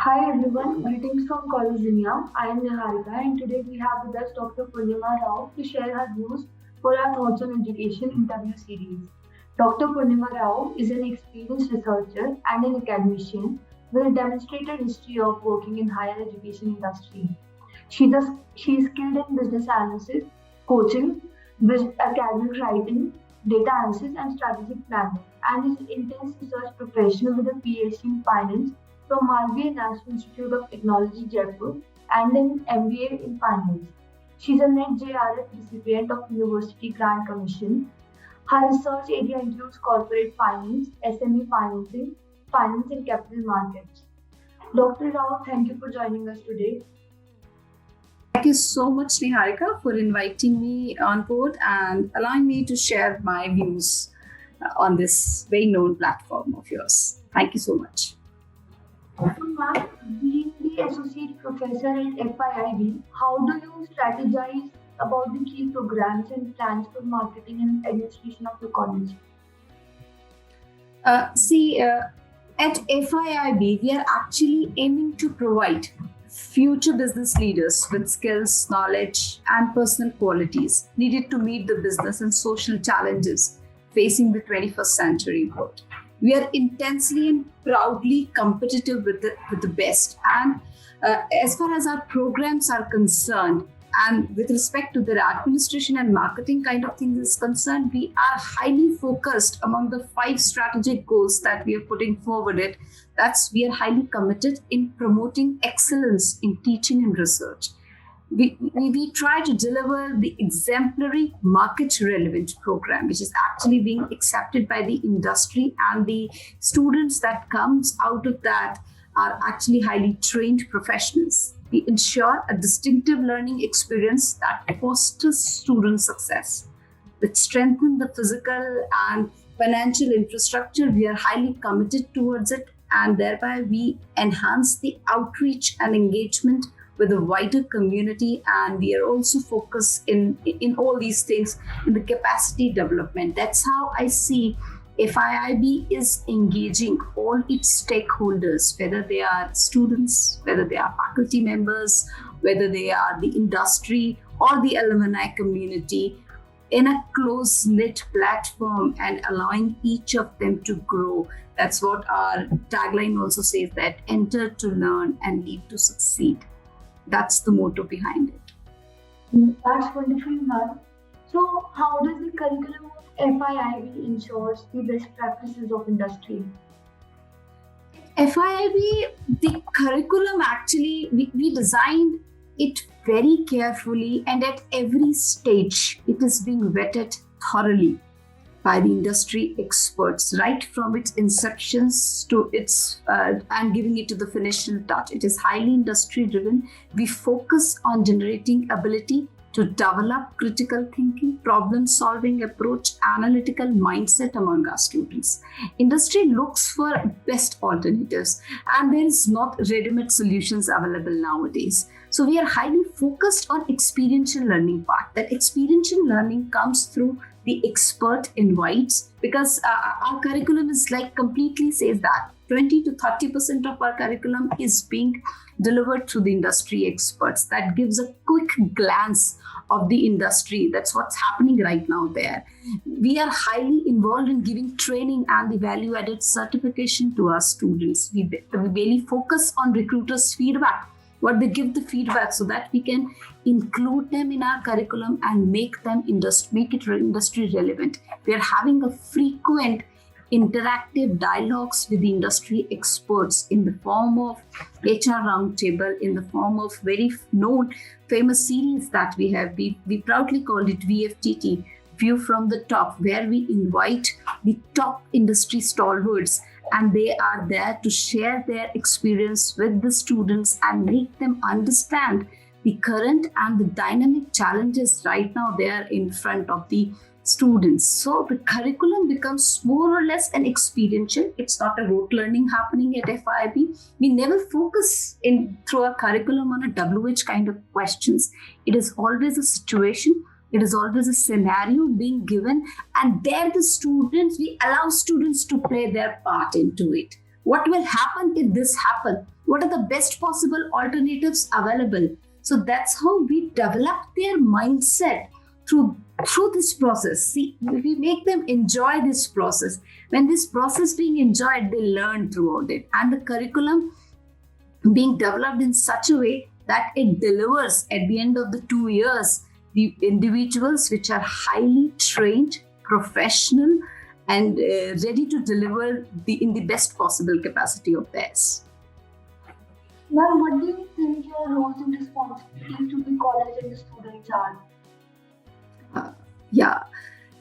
Hi everyone, greetings from Collegedunia. I am Niharika and today we have with us Dr. Purnima Rao to share her views for our Thoughts on Education interview series. Dr. Purnima Rao is an experienced researcher and an academician with a demonstrated history of working in higher education industry. She is skilled in business analysis, coaching, academic writing, data analysis and strategic planning and is an intense research professional with a PhD in finance from Malviya National Institute of Technology, Jaipur, and an MBA in Finance. She is a NET JRF recipient of University Grant Commission. Her research area includes corporate finance, SME financing, finance and capital markets. Dr. Rao, thank you for joining us today. Thank you so much, Niharika, for inviting me on board and allowing me to share my views on this very known platform of yours. Thank you so much. So, ma'am, being the associate professor at FIIB, how do you strategize about the key programs and plans for marketing and administration of the college? At FIIB, we are actually aiming to provide future business leaders with skills, knowledge, and personal qualities needed to meet the business and social challenges facing the 21st century world. We are intensely and proudly competitive with the best. And as far as our programs are concerned, and with respect to their administration and marketing kind of things is concerned, we are highly focused among the 5 strategic goals that we are putting forward. We are highly committed in promoting excellence in teaching and research. We try to deliver the exemplary market relevant program, which is actually being accepted by the industry, and the students that comes out of that are actually highly trained professionals. We ensure a distinctive learning experience that fosters student success. With strengthen the physical and financial infrastructure, we are highly committed towards it, and thereby we enhance the outreach and engagement with a wider community, and we are also focused in all these things in the capacity development. That's how I see FIIB is engaging all its stakeholders, whether they are students, whether they are faculty members, whether they are the industry or the alumni community, in a close-knit platform and allowing each of them to grow. That's what our tagline also says, that enter to learn and lead to succeed. That's the motto behind it. That's wonderful, ma'am. So, how does the curriculum of FIIB ensures the best practices of industry? FIIB, the curriculum actually, we designed it very carefully, and at every stage, it is being vetted thoroughly by the industry experts, right from its inceptions to its and giving it to the finishing touch. It is highly industry driven. We focus on generating ability to develop critical thinking, problem solving approach, analytical mindset among our students. Industry looks for best alternatives, and there is not ready-made solutions available nowadays. So we are highly focused on experiential learning part. That experiential learning comes through the expert invites, because our curriculum is completely says that 20 to 30% of our curriculum is being delivered through the industry experts. That gives a quick glance of the industry. That's what's happening right now there. We are highly involved in giving training and the value-added certification to our students. We really focus on recruiters' feedback, what they give the feedback, so that we can include them in our curriculum and make it industry relevant. We are having a frequent interactive dialogues with the industry experts in the form of HR roundtable, in the form of very known famous series that we have. We proudly called it VFTT, View from the Top, where we invite the top industry stalwarts, and they are there to share their experience with the students and make them understand the current and the dynamic challenges right now they are in front of the students. So the curriculum becomes more or less an experiential. It's not a rote learning happening at FIIB. We never focus through our curriculum on a WH kind of questions. It is always a situation. It is always a scenario being given, and there we allow students to play their part into it. What will happen if this happens? what are the best possible alternatives available. So that's how we develop their mindset through this process. See, we make them enjoy this process. When this process being enjoyed, they learn throughout it, and the curriculum being developed in such a way that it delivers at the end of the 2 years the individuals which are highly trained, professional, and ready to deliver in the best possible capacity of theirs. Ma'am, what do you think your roles and responsibilities to the college and the students are? Yeah,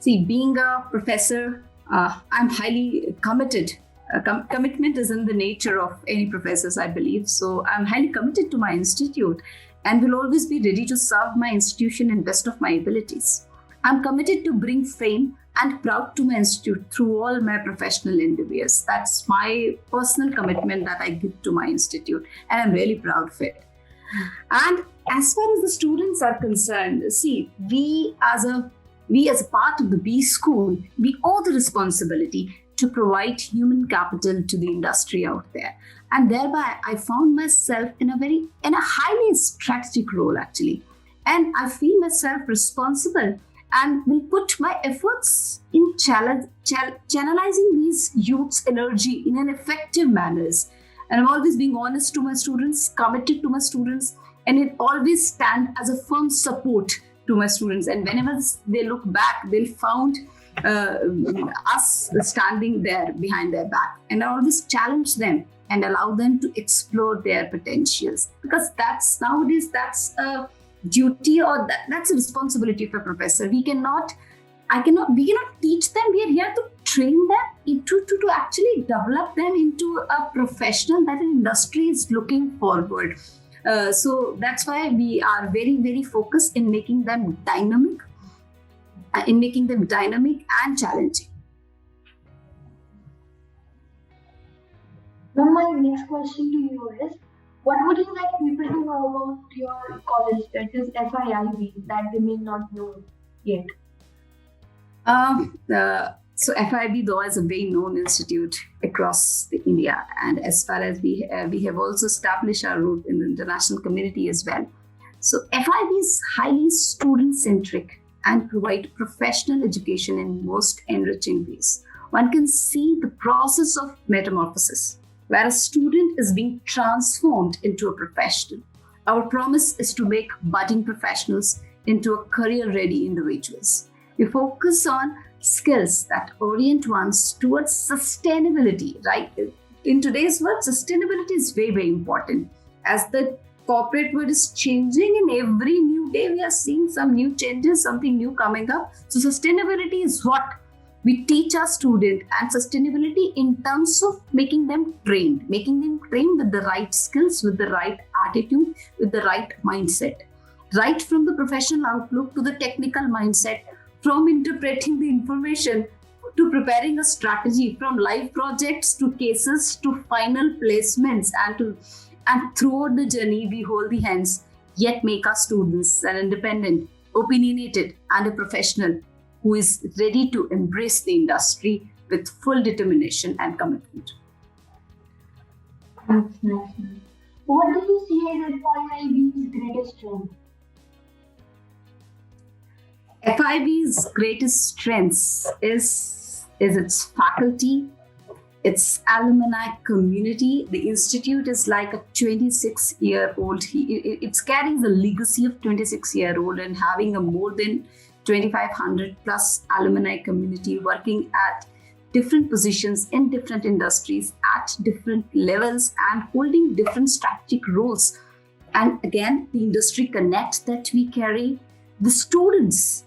see, being a professor, I'm highly committed. Commitment is in the nature of any professors, I believe. So I'm highly committed to my institute and will always be ready to serve my institution in best of my abilities. I'm committed to bring fame and proud to my institute through all my professional endeavors. That's my personal commitment that I give to my institute, and I'm really proud of it. And as far as the students are concerned, see, we as a part of the B school, we owe the responsibility to provide human capital to the industry out there. And thereby I found myself in a highly strategic role actually. And I feel myself responsible and will put my efforts in channelizing these youth's energy in an effective manners. And I'm always being honest to my students, committed to my students, and it always stand as a firm support to my students. And whenever they look back, they'll find us standing there behind their back. And I always challenge them and allow them to explore their potentials, because that's nowadays that's a duty, or that's a responsibility of a professor. We cannot teach them. We are here to train them to actually develop them into a professional that an industry is looking forward. So that's why we are very, very focused in making them dynamic and challenging. Now, my next question to you is, what would you like people to know about your college, that is FIIB, that they may not know yet? So FIIB, though, is a very known institute across India, and as far as we have also established our root in the international community as well. So FIIB is highly student-centric and provide professional education in most enriching ways. One can see the process of metamorphosis, where a student is being transformed into a professional. Our promise is to make budding professionals into a career-ready individuals. We focus on skills that orient ones towards sustainability, right? In today's world, sustainability is very, very important. As the corporate world is changing, and every new day we are seeing some new changes, something new coming up. So sustainability is what we teach our student, and sustainability in terms of making them trained with the right skills, with the right attitude, with the right mindset, right from the professional outlook to the technical mindset, from interpreting the information to preparing a strategy, from live projects to cases to final placements, and throughout the journey we hold the hands, yet make our students an independent, opinionated, and a professional who is ready to embrace the industry with full determination and commitment. That's nice. What do you see as FIIB's greatest strength? FIIB's greatest strengths is its faculty, its alumni community. The institute is like a 26-year-old. It carries a legacy of 26-year-old and having a more than 2,500 plus alumni community working at different positions in different industries at different levels and holding different strategic roles. And again, the industry connect that we carry, the students,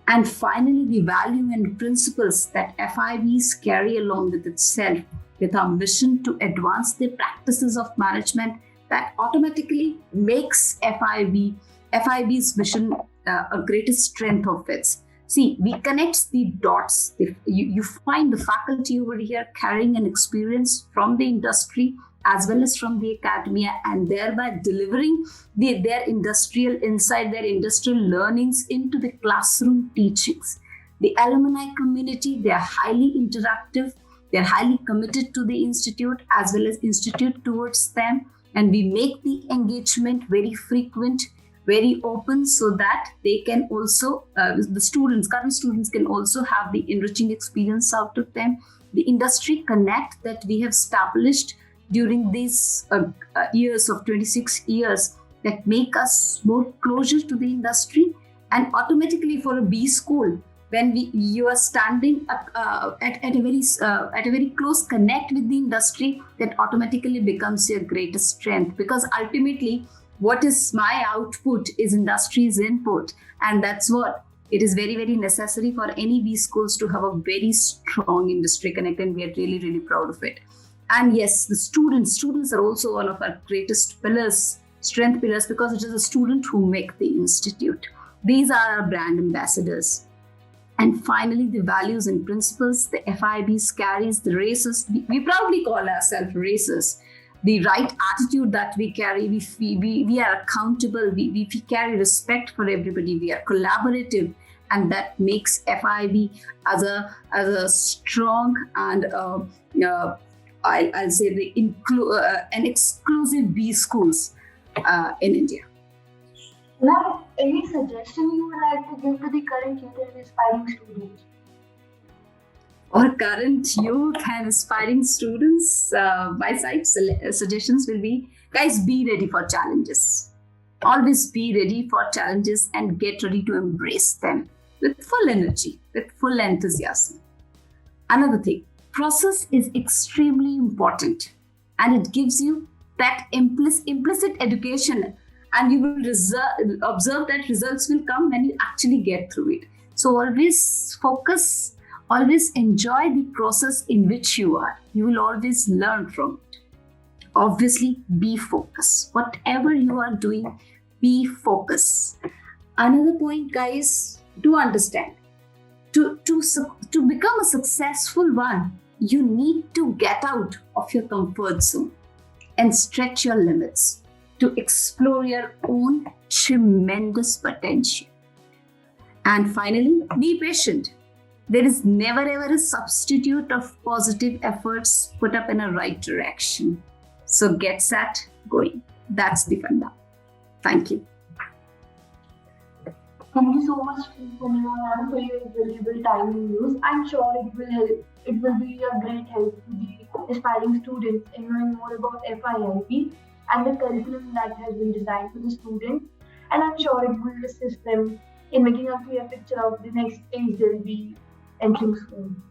and finally the value and principles that FIIBs carry along with itself, with our mission to advance the practices of management, that automatically makes FIIB's mission a greatest strength of its. See, we connect the dots. You find the faculty over here carrying an experience from the industry as well as from the academia, and thereby delivering their industrial insight, their industrial learnings into the classroom teachings. The alumni community, they are highly interactive. They're highly committed to the institute as well as institute towards them. And we make the engagement very frequent, very open, so that they can also, the students, current students can also have the enriching experience out of them. The industry connect that we have established during these years of 26 years that make us more closer to the industry. And automatically for a B school, when you are standing at a very close connect with the industry, that automatically becomes your greatest strength, because ultimately what is my output is industry's input, and that's what it is very, very necessary for any B schools to have a very strong industry connect, and we are really, really proud of it. And yes, the students are also one of our greatest pillars, strength pillars, because it is a student who make the institute. These are our brand ambassadors. And finally, the values and principles, the FIIB carries, the races. We proudly call ourselves racers. The right attitude that we carry, we are accountable, we carry respect for everybody, we are collaborative, and that makes FIIB as a strong and I'll say an exclusive B schools in India. Now, any suggestion you would like to give to the current youth and aspiring students? Or current youth and aspiring students, my side suggestions will be, guys, be ready for challenges. Always be ready for challenges and get ready to embrace them with full energy, with full enthusiasm. Another thing, process is extremely important, and it gives you that implicit education, and you will observe that results will come when you actually get through it. So always focus, always enjoy the process in which you are. You will always learn from it. Obviously, be focused. Whatever you are doing, be focused. Another point, guys, to understand, to become a successful one, you need to get out of your comfort zone and stretch your limits to explore your own tremendous potential. And finally, be patient. There is never ever a substitute of positive efforts put up in a right direction. So get set, going. That's the funda. Thank you. Thank you so much, Purnima Rao, for your valuable time and news. I'm sure it will help. It will be a great help to the aspiring students in knowing more about FIIB and the curriculum that has been designed for the students. And I'm sure it will assist them in making a clear picture of the next stage they'll be entering soon.